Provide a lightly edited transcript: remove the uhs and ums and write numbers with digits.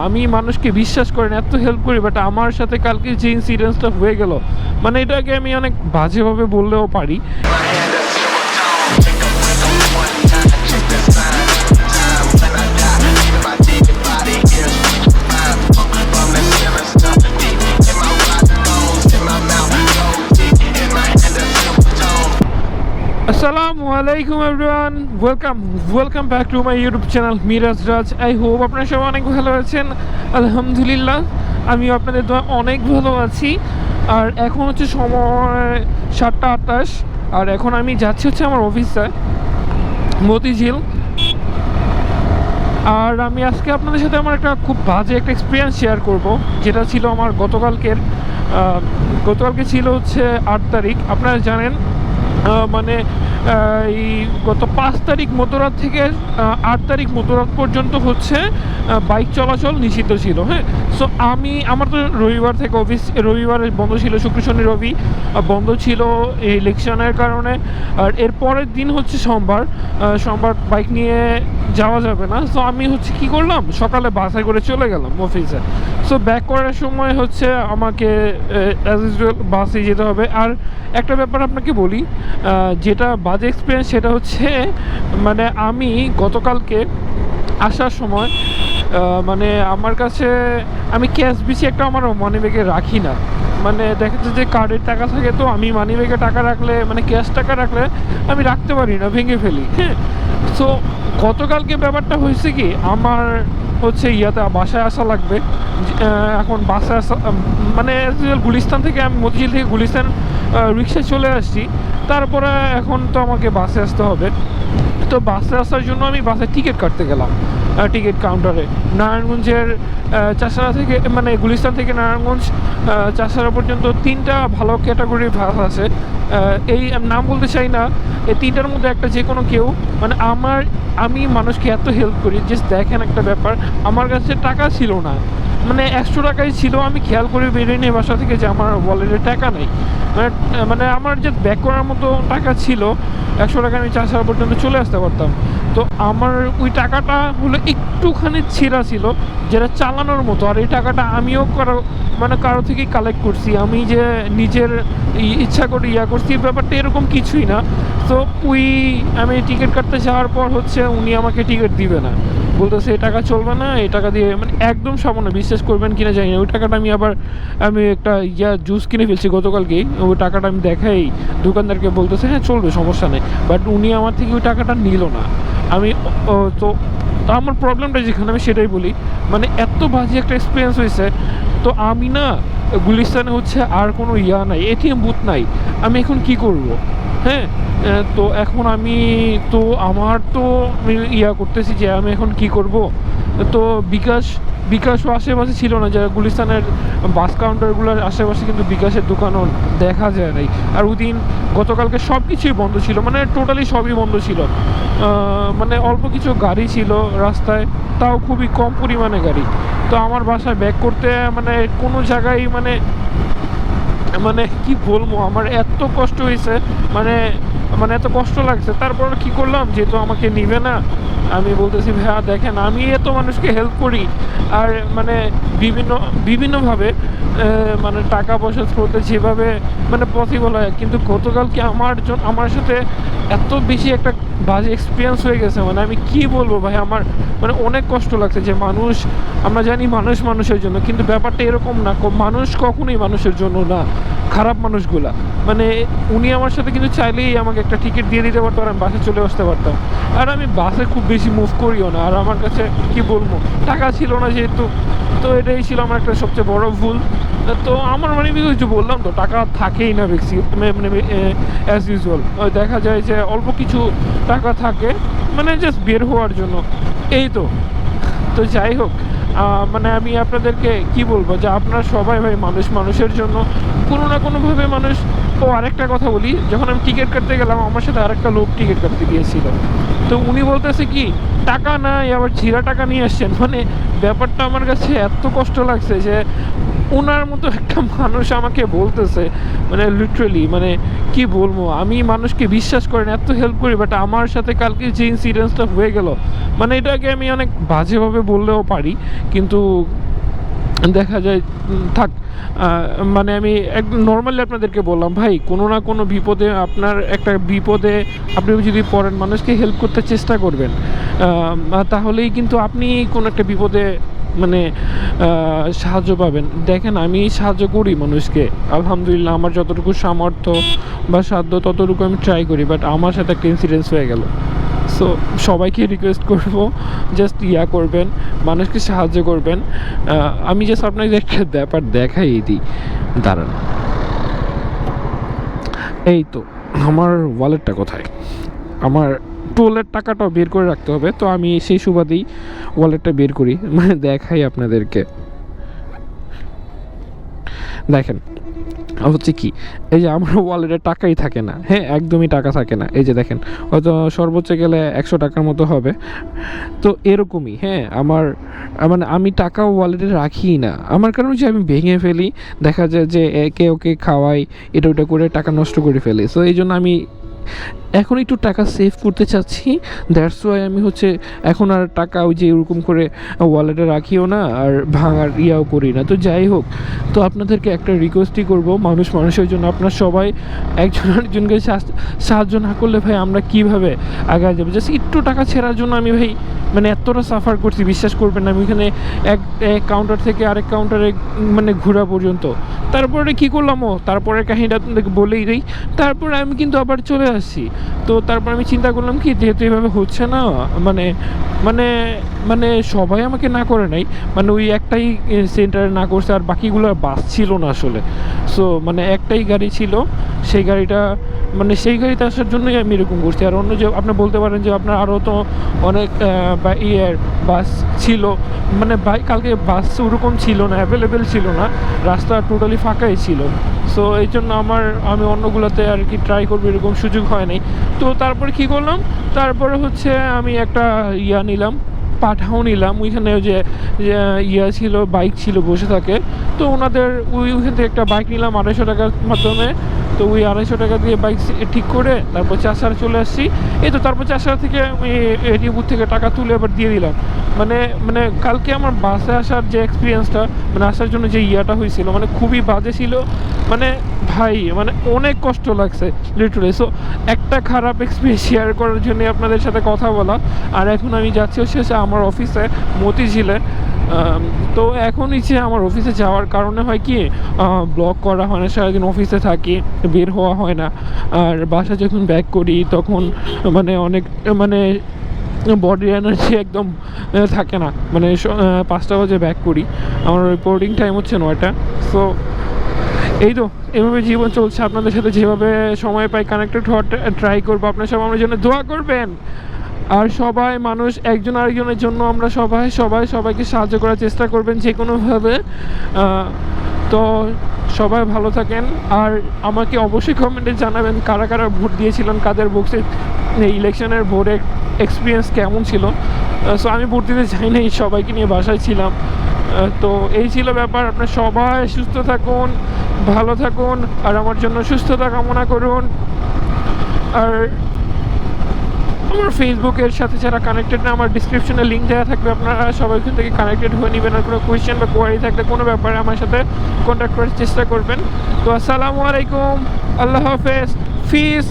আমি মানুষকে বিশ্বাস করি না, এত হেল্প করি, বাট আমার সাথে কালকে যে ইনসিডেন্টসটা হয়ে গেল, মানে এটাকে আমি অনেক বাজেভাবে বললেও পারি। আসসালামু আলাইকুম everyone, welcome back to my YouTube channel Miraj Raj. I hope আপনারা সবাই অনেক ভালো আছেন। আলহামদুলিল্লাহ আমিও আপনাদের দোয়া অনেক ভালো আছি। আর এখন হচ্ছে সময় 7:28, আর এখন আমি যাচ্ছি হচ্ছে আমার অফিসে মতিঝিল। আর আমি আজকে আপনাদের সাথে আমার একটা খুব বাজে একটা এক্সপিরিয়েন্স শেয়ার করব, যেটা ছিল আমার গতকালকে ছিল হচ্ছে 8 তারিখ। আপনারা জানেন মানে এই গত 5 তারিখ মধ্যরাত থেকে 8 তারিখ মধ্যরাত পর্যন্ত হচ্ছে বাইক চলাচল নিষিদ্ধ ছিল। হ্যাঁ, সো আমার তো রবিবার থেকে অফিস, রবিবার বন্ধ ছিল, শুক্র শনি রবি বন্ধ ছিল এই ইলেকশনের কারণে। আর এর পরের দিন হচ্ছে সোমবার বাইক নিয়ে যাওয়া যাবে না। সো আমি হচ্ছে কী করলাম, সকালে বাসে করে চলে গেলাম অফিসে। সো ব্যাক করার সময় হচ্ছে আমাকে অ্যাজ ইউজুয়াল বাসে যেতে হবে। আর একটা ব্যাপার আপনাকে বলি, যেটা বাজে এক্সপিরিয়েন্স, সেটা হচ্ছে মানে আমি গতকালকে আসার সময় মানে আমার কাছে আমি ক্যাশ বেশি একটা আমার মানিব্যাগে রাখি না। মানে দেখা যাচ্ছে যে কার্ডের টাকা থাকে, তো আমি মানিব্যাগে টাকা রাখলে, মানে ক্যাশ টাকা রাখলে আমি রাখতে পারি না, ভেঙে ফেলি। হ্যাঁ, সো গতকালকে ব্যাপারটা হয়েছে কি, আমার হচ্ছে বাসায় আসা লাগবে। এখন বাসে আসা মানে গুলিস্তান থেকে, আমি মতিঝিল থেকে গুলিস্তান রিক্সায় চলে আসছি, তারপরে এখন তো আমাকে বাসে আসতে হবে। তো বাসে আসার জন্য আমি বাসে টিকিট কাটতে গেলাম টিকিট কাউন্টারে। নারায়ণগঞ্জের চাষারা থেকে, মানে গুলিস্তান থেকে নারায়ণগঞ্জ চাষারা পর্যন্ত 3টা ভালো ক্যাটাগরির বাস আছে। এই নাম বলতে চাই না, এই 3টার মধ্যে একটা যে কোনো কেউ, মানে আমি মানুষকে এত হেল্প করি, জাস্ট দেখেন একটা ব্যাপার, আমার কাছে টাকা ছিল না, মানে 100 টাকাই ছিল। আমি খেয়াল করে বেরোই নি বাসা থেকে যে আমার ওয়ালেটে টাকা নেই। মানে আমার যে ব্যাক করার মতো টাকা ছিল 100 টাকা, আমি চাষারা পর্যন্ত চলে আসতে পারতাম। তো আমার ওই টাকাটা হলো একটুখানি ছিঁড়া ছিল, যেটা চালানোর মতো। আর এই টাকাটা আমিও কারো থেকেই কালেক্ট করছি, আমি যে নিজের ইচ্ছা করে করছি, এই ব্যাপারটা এরকম কিছুই না। তো আমি টিকিট কাটতে যাওয়ার পর হচ্ছে উনি আমাকে টিকিট দিবে না, বলতেছে এই টাকা চলবে না, এই টাকা দিয়ে, মানে একদম সামান্য, বিশ্বাস করবেন কিনা জানি না, ওই টাকাটা আমি একটা জুস কিনে ফেলছি গতকালকেই। ওই টাকাটা আমি দেখাই দোকানদারকে, বলতেছে হ্যাঁ চলবে, সমস্যা নেই, বাট উনি আমার থেকে ওই টাকাটা নিল না। আমি তো আমার প্রবলেমটা যেখানে, আমি সেটাই বলি, মানে এত বাজে একটা এক্সপিরিয়েন্স হয়েছে। তো আমি না, গুলিস্তানে হচ্ছে আর কোনো নাই, এটিএম বুথ নাই, আমি এখন কি করব? হ্যাঁ, তো এখন আমি আমার করতেছি যে আমি এখন কি করব। তো বিকাশও আশেপাশে ছিল না, যারা গুলিস্তানের বাস কাউন্টারগুলোর আশেপাশে কিন্তু বিকাশের দোকানও দেখা যায় নাই। আর ওই দিন গতকালকে সব কিছুই বন্ধ ছিল, মানে টোটালি সবই বন্ধ ছিল। মানে অল্প কিছু গাড়ি ছিল রাস্তায়, তাও খুবই কম পরিমাণে গাড়ি। তো আমার বাসায় ব্যাক করতে মানে কোনো জায়গায় মানে কি বলবো, আমার এত কষ্ট হয়েছে, মানে এত কষ্ট লাগছে। তারপর কি করলাম, যেহেতু আমাকে নিবে না, আমি বলতেছি ভাইয়া দেখেন, আমি এত মানুষকে হেল্প করি, আর মানে বিভিন্নভাবে মানে টাকা পয়সা স্রোতে যেভাবে মানে পসিবল হয়, কিন্তু গতকালকে আমার সাথে এত বেশি একটা বাজে এক্সপিরিয়েন্স হয়ে গেছে, মানে আমি কি বলবো ভাই, আমার মানে অনেক কষ্ট লাগছে। যে আমরা জানি মানুষের জন্য, কিন্তু ব্যাপারটা এরকম না, মানুষ কখনোই মানুষের জন্য না, খারাপ মানুষগুলা। মানে উনি আমার সাথে কিন্তু চাইলেই আমাকে একটা টিকিট দিয়ে দিতে পারতো, আর আমি বাসে চলে আসতে পারতাম। আর আমি বাসে খুব বেশি মুভ করিও না, আর আমার কাছে কি বলবো, টাকা ছিল না যেহেতু। তো এটাই ছিল আমার একটা সবচেয়ে বড় ভুল। তো আমার মানে কিছু বললাম, তো টাকা থাকেই না বেশি, মানে অ্যাজ ইউজুয়াল দেখা যায় যে অল্প কিছু টাকা থাকে, মানে জাস্ট বের হওয়ার জন্য, এই তো যাই হোক, মানে আমি আপনাদেরকে কি বলবো, যে আপনারা সবাই ভাই মানুষের জন্য কোনো না কোনোভাবে মানুষ। ও আরেকটা কথা বলি, যখন আমি টিকিট কাটতে গেলাম, আমার সাথে আরেকটা লোক টিকিট কাটতে গিয়েছিল। তো উনি বলতেছে কি, টাকা নাই, আবার ছিঁড়া টাকা নিয়ে আসছেন। মানে ব্যাপারটা আমার কাছে এত কষ্ট লাগছে যে ওনার মতো একটা মানুষ আমাকে বলতেছে, মানে লিটারালি মানে কি বলবো, আমি মানুষকে বিশ্বাস করি না, এত হেল্প করি, বাট আমার সাথে কালকে যে ইনসিডেন্টসটা হয়ে গেল, মানে এটাকে আমি অনেক বাজেভাবে বললেও পারি, কিন্তু দেখা যায় থাক। মানে আমি একদম নর্মালি আপনাদেরকে বললাম, ভাই কোনো না কোনো বিপদে, আপনার একটা বিপদে আপনি যদি পড়েন, মানুষকে হেল্প করতে চেষ্টা করবেন, তাহলেই কিন্তু আপনি কোনো একটা বিপদে মানে সাহায্য পাবেন। দেখেন আমি সাহায্য করি মানুষকে, আলহামদুলিল্লাহ আমার যতটুকু সামর্থ্য বা সাধ্য ততটুকু আমি ট্রাই করি, বাট আমার সাথে একটা ইনসিডেন্স হয়ে গেল। সো সবাইকে রিকোয়েস্ট করব, জাস্ট করবেন, মানুষকে সাহায্য করবেন। আমি জাস্ট আপনাকে একটা ব্যাপার দেখাই দিই, দাঁড়ান। এই তো আমার ওয়ালেটটা কোথায়, আমার টোলের টাকাটাও বের করে রাখতে হবে, তো আমি সেই সুবাদেই ওয়ালেটটা বের করি, মানে দেখাই আপনাদেরকে। দেখেন হচ্ছে কি, এই যে আমার ওয়ালেটে টাকাই থাকে না, হ্যাঁ একদমই টাকা থাকে না। এই যে দেখেন, হয়তো সর্বোচ্চ গেলে 100 টাকার মতো হবে, তো এরকমই। হ্যাঁ আমার মানে আমি টাকা ওয়ালেটে রাখি না, আমার কারণ যে আমি ভেঙে ফেলি, দেখা যায় যে একে ওকে খাওয়াই, এটা ওটা করে টাকা নষ্ট করে ফেলি। সো এই জন্য আমি এখন একটু টাকা সেভ করতে চাচ্ছি, দ্যাটস ওয়াই আমি হচ্ছে এখন আর টাকা ওই যে এরকম করে ওয়ালেটে রাখিও না, আর ভাঙার ইয়াও করি না। তো যাই হোক, তো আপনাদেরকে একটা রিকোয়েস্টই করবো, মানুষ মানুষের জন্য আপনার সবাই একজন আরেকজনকে সাহায্য না করলে ভাই আমরা কীভাবে আগায় যাবো। জাস্ট একটু টাকা ছেড়ার জন্য আমি ভাই মানে এতটা সাফার করছি, বিশ্বাস করবেন না। আমি এখানে এক কাউন্টার থেকে আরেক কাউন্টারে মানে ঘোরা পর্যন্ত, তারপরে কী করলাম, তারপরে কাহিনিটা আপনাদেরকে বলেই দিই। তারপরে আমি কিন্তু আবার চলে আসছি। তো তারপর আমি চিন্তা করলাম কি, যেহেতু এভাবে হচ্ছে না, মানে মানে মানে সবাই আমাকে না করে নাই, মানে ওই একটাই সেন্টারে না করছে, আর বাকিগুলো বাস ছিল না আসলে। সো মানে একটাই গাড়ি ছিল, সেই গাড়িটা মানে সেই গাড়িতে আসার জন্যই আমি এরকম করছি। আর অন্য যে আপনি বলতে পারেন যে আপনার আরও তো অনেক বাস ছিল, মানে কালকে বাস ওরকম ছিল না, অ্যাভেলেবেল ছিল না, রাস্তা টোটালি ফাঁকাই ছিল। সো এই জন্য আমি অন্যগুলোতে আর কি ট্রাই করবো, এরকম সুযোগ হয় নাই। তো তারপরে কী করলাম, তারপরে হচ্ছে আমি একটা নিলাম, পাঠাও নিলাম। ওইখানে যে ছিল, বাইক ছিল বসে থাকে, তো ওনাদের ওইখান থেকে একটা বাইক নিলাম 250 টাকার মাধ্যমে। তো ওই 250 টাকা দিয়ে বাইক ঠিক করে তারপর চাষার চলে আসছি। এই তো তারপর চাষার থেকে আমি এটিএম বুথ থেকে টাকা তুলে আবার দিয়ে দিলাম। মানে মানে কালকে আমার বাসে আসার যে এক্সপিরিয়েন্সটা, মানে আসার জন্য যে হয়েছিল, মানে খুবই বাজে ছিল, মানে ভাই মানে অনেক কষ্ট লাগছে লিটারালি। সো একটা খারাপ এক্সপিরিয়েন্স শেয়ার করার জন্য আপনাদের সাথে কথা বলা। আর এখন আমি যাচ্ছি হচ্ছে আমার অফিসে মতিঝিলে। তো এখন ইচ্ছে আমার অফিসে যাওয়ার কারণে হয় কি, ব্লগ করা হয় না, সারাদিন অফিসে থাকি, বের হওয়া হয় না। আর বাসা যখন ব্যাক করি তখন মানে অনেক মানে বডি এনার্জি একদম থাকে না, মানে 5টা বাজে ব্যাক করি, আমার রিপোর্টিং টাইম হচ্ছে 9টা। সো এই তো এভাবে জীবন চলছে। আপনাদের সাথে যেভাবে সময় পাই কানেক্টেড হওয়ার ট্রাই করবো। আপনারা সবাই আমার জন্য দোয়া করবেন, আর সবাই মানুষ একজন আরেকজনের জন্য আমরা সবাইকে সাহায্য করার চেষ্টা করবেন যে কোনোভাবে। তো সবাই ভালো থাকেন, আর আমাকে অবশ্যই কমেন্টে জানাবেন কারা কারা ভোট দিয়েছিলেন, কাদের বক্সে এই ইলেকশনের ভোটের এক্সপিরিয়েন্স কেমন ছিল। সো আমি ভোট দিতে চাই না, সবাইকে নিয়ে বাসায় ছিলাম। তো এই ছিল ব্যাপার। আপনার সবাই সুস্থ থাকুন, ভালো থাকুন, আর আমার জন্য সুস্থতা কামনা করুন। আর আমার ফেসবুকের সাথে যারা কানেক্টেড না, আমার ডিসক্রিপশনে লিঙ্ক দেওয়া থাকবে, আপনারা সবাই ওখান থেকে কানেক্টেড হয়ে নেবেন। আর কোনো কোয়েশ্চেন বা কোয়ারি থাকলে কোনো ব্যাপারে আমার সাথে কন্ট্যাক্ট করার চেষ্টা করবেন। তো আসসালামু আলাইকুম, আল্লাহ হাফেজ, ফিস।